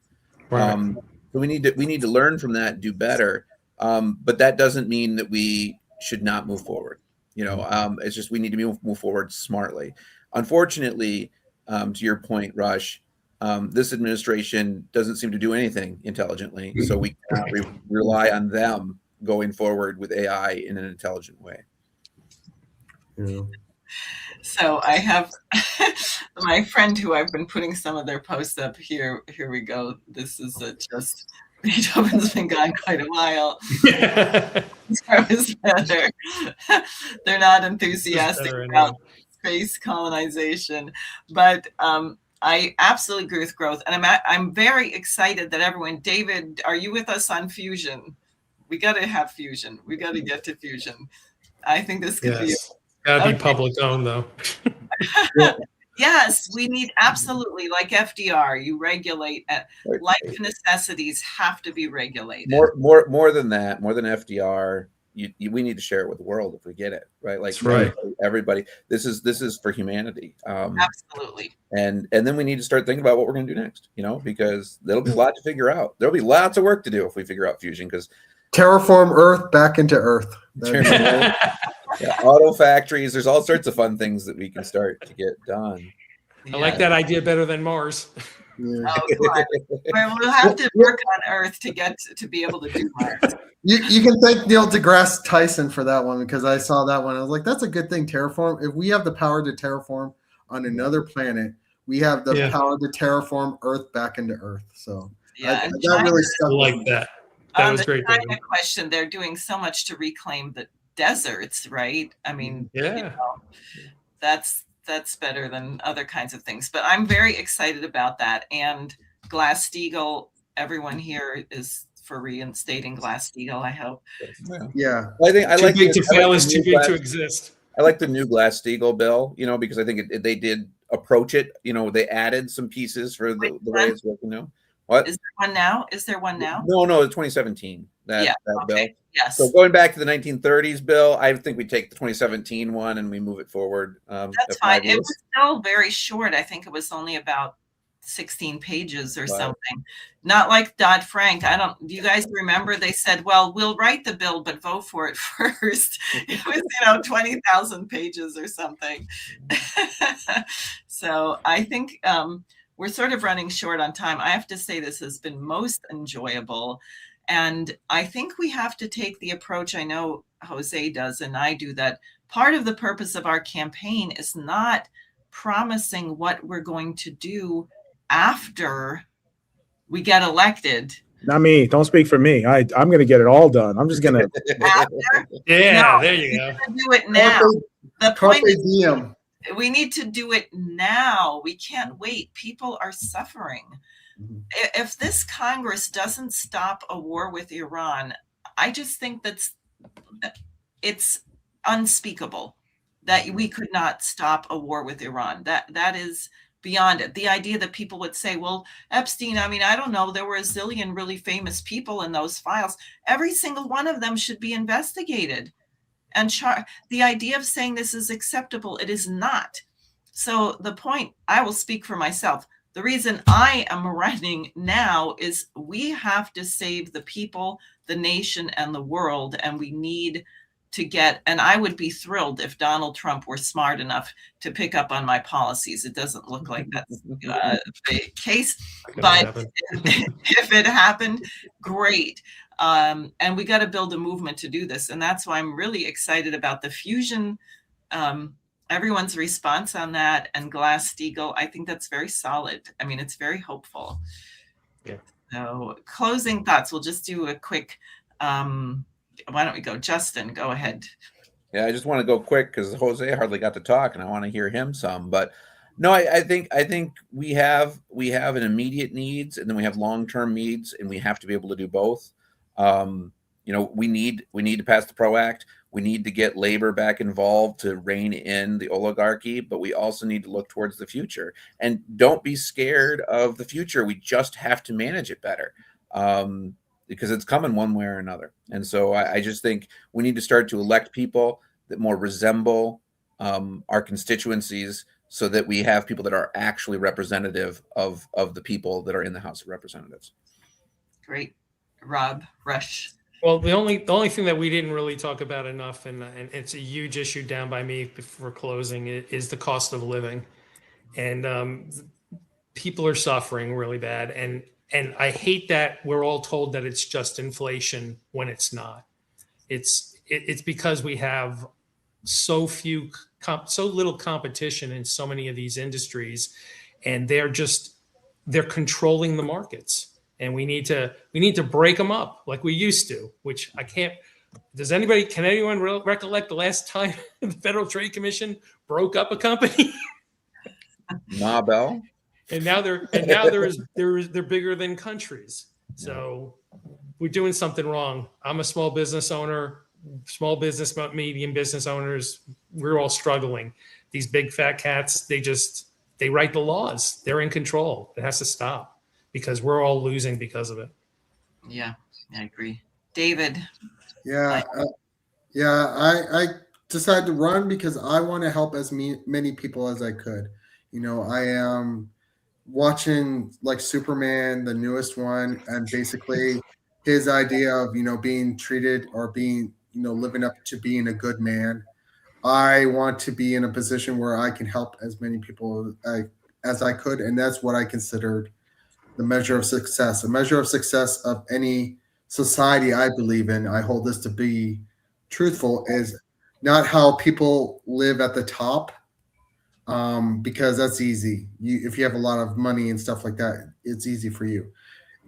Right. So we need to learn from that, do better. But that doesn't mean that we should not move forward. It's just we need to move forward smartly. Unfortunately, to your point, Rush, this administration doesn't seem to do anything intelligently, so we cannot rely on them going forward with AI in an intelligent way. Yeah. So I have my friend who I've been putting some of their posts up here. Here we go. This is just Beethoven's been gone quite a while. Better. They're not enthusiastic about space colonization, but I absolutely agree with growth, and I'm very excited that everyone. David, are you with us on fusion? We got to have fusion. We got to get to fusion. I think this could be. Gotta be public owned, though. Yes, we need absolutely, like FDR. You regulate. Life necessities have to be regulated. More than that, more than FDR. We need to share it with the world if we get it right. Like, that's right. Everybody. This is for humanity. Absolutely. And then we need to start thinking about what we're going to do next. Because there'll be a lot to figure out. There'll be lots of work to do if we figure out fusion. Because terraform Earth back into Earth. Yeah, auto factories. There's all sorts of fun things that we can start to get done. I like that idea better than Mars. Yeah. Oh, we'll have to work on Earth to get to be able to do Mars. You can thank Neil deGrasse Tyson for that one, because I saw that one. I was like, that's a good thing. Terraform. If we have the power to terraform on another planet, we have the power to terraform Earth back into Earth. So yeah, that really stuck. I like that. That was great. China question, they're doing so much to reclaim the deserts, right? I mean, that's better than other kinds of things. But I'm very excited about that. And Glass-Steagall, everyone here is for reinstating Glass-Steagall, I hope. Yeah. Well, I think I like too big to fail is too big to exist. I like the new Glass-Steagall bill, because I think they did approach it. They added some pieces for the way it's working now. What? Is there one now? Is there one now? No, the 2017 that bill. Yes. So going back to the 1930s bill, I think we take the 2017 one and we move it forward. That's fine. It was still very short. I think it was only about 16 pages or something. Not like Dodd-Frank. Do you guys remember they said, well, we'll write the bill, but vote for it first. It was, 20,000 pages or something. So I think we're sort of running short on time. I have to say this has been most enjoyable. And I think we have to take the approach, I know Jose does and I do, that part of the purpose of our campaign is not promising what we're going to do after we get elected. Not me. Don't speak for me. I'm going to get it all done. I'm just going to. There you go. Do it now. The point is, we need to do it now. We can't wait. People are suffering. If this Congress doesn't stop a war with Iran, I just think it's unspeakable that we could not stop a war with Iran. That is beyond it. The idea that people would say, well, Epstein, I don't know, there were a zillion really famous people in those files. Every single one of them should be investigated. And the idea of saying this is acceptable, it is not. So the point, I will speak for myself. The reason I am running now is we have to save the people, the nation, and the world. And we need to and I would be thrilled if Donald Trump were smart enough to pick up on my policies. It doesn't look like that's the case, but if it happened, great. And we got to build a movement to do this. And that's why I'm really excited about the fusion. Everyone's response on that, and Glass-Steagall, I think that's very solid. It's very hopeful. Yeah. So closing thoughts, we'll just do a quick, why don't we go? Justin, go ahead. Yeah, I just want to go quick because Jose hardly got to talk and I want to hear him some. But No, I think we have an immediate needs, and then we have long-term needs, and we have to be able to do both. We need to pass the PRO Act. We need to get labor back involved to rein in the oligarchy, but we also need to look towards the future. And don't be scared of the future. We just have to manage it better, because it's coming one way or another. And so I just think we need to start to elect people that more resemble our constituencies, so that we have people that are actually representative of the people that are in the House of Representatives. Great. Rob, Rush. Well, the only thing that we didn't really talk about enough, and it's a huge issue down by me before closing, is the cost of living, and people are suffering really bad, and I hate that we're all told that it's just inflation when it's not. It's because we have so little competition in so many of these industries, and they're controlling the markets. And we need to break them up like we used to, which I can't. Can anyone recollect the last time the Federal Trade Commission broke up a company? Ma Bell. And now they're bigger than countries. So we're doing something wrong. I'm a small business owner, medium business owners. We're all struggling. These big fat cats, they write the laws. They're in control. It has to stop, because we're all losing because of it. Yeah, I agree. David. Yeah. I decided to run because I want to help as many people as I could. I am watching like Superman, the newest one, and basically his idea of, being treated or being, living up to being a good man. I want to be in a position where I can help as many people as I could. And that's what I considered the measure of success. A measure of success of any society I believe in, I hold this to be truthful, is not how people live at the top, because that's easy. If you have a lot of money and stuff like that, it's easy for you.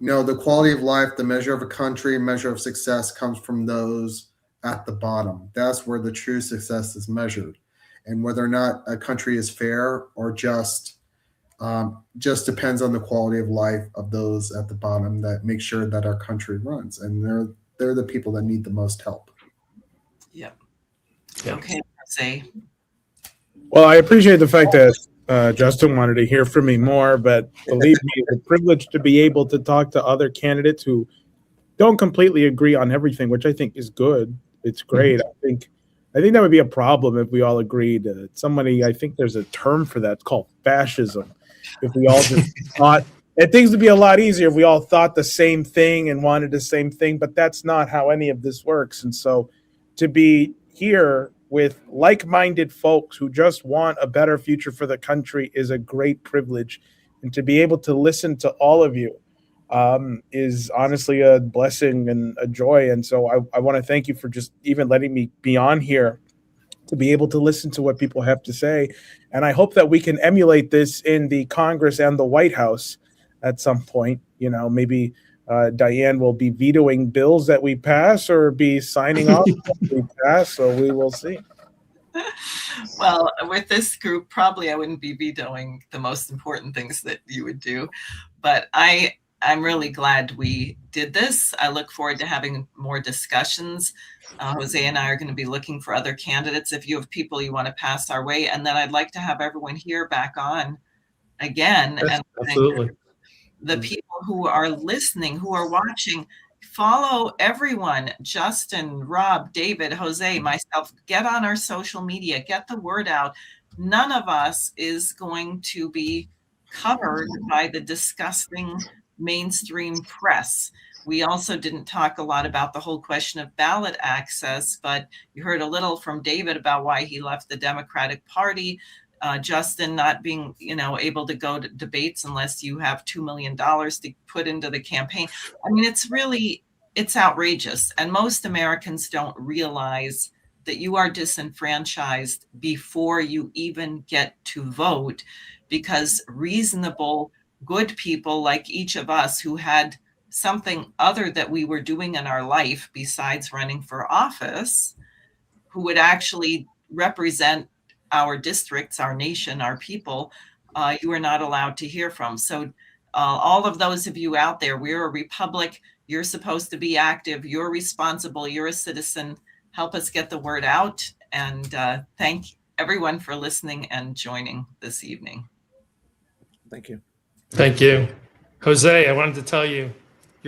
The quality of life, the measure of a country, measure of success comes from those at the bottom. That's where the true success is measured. And whether or not a country is fair or just depends on the quality of life of those at the bottom that make sure that our country runs. And they're the people that need the most help. Yep. Okay, Jose. Well, I appreciate the fact that Justin wanted to hear from me more, but believe me, it's a privilege to be able to talk to other candidates who don't completely agree on everything, which I think is good. It's great. I think that would be a problem if we all agreed. I think there's a term for that. It's called fascism. If we all just thought, and things would be a lot easier if we all thought the same thing and wanted the same thing, but that's not how any of this works. And so to be here with like-minded folks who just want a better future for the country is a great privilege. And to be able to listen to all of you is honestly a blessing and a joy. And so I want to thank you for just even letting me be on here to be able to listen to what people have to say. And I hope that we can emulate this in the Congress and the White House at some point. Maybe Diane will be vetoing bills that we pass or be signing off what we pass. So we will see. Well, with this group, probably I wouldn't be vetoing the most important things that you would do. But I'm really glad we did this. I look forward to having more discussions. Jose and I are going to be looking for other candidates if you have people you want to pass our way. And then I'd like to have everyone here back on again. Yes, and absolutely. The people who are listening, who are watching, follow everyone. Justin, Rob, David, Jose, myself, get on our social media, get the word out. None of us is going to be covered by the disgusting mainstream press. We also didn't talk a lot about the whole question of ballot access, but you heard a little from David about why he left the Democratic Party. Justin not being, able to go to debates unless you have $2 million to put into the campaign. I mean, it's outrageous. And most Americans don't realize that you are disenfranchised before you even get to vote, because reasonable, good people like each of us who had something other that we were doing in our life besides running for office, who would actually represent our districts, our nation, our people, you are not allowed to hear from. So all of those of you out there, we're a republic. You're supposed to be active. You're responsible. You're a citizen. Help us get the word out. And thank everyone for listening and joining this evening. Thank you. Thank you. Jose, I wanted to tell you,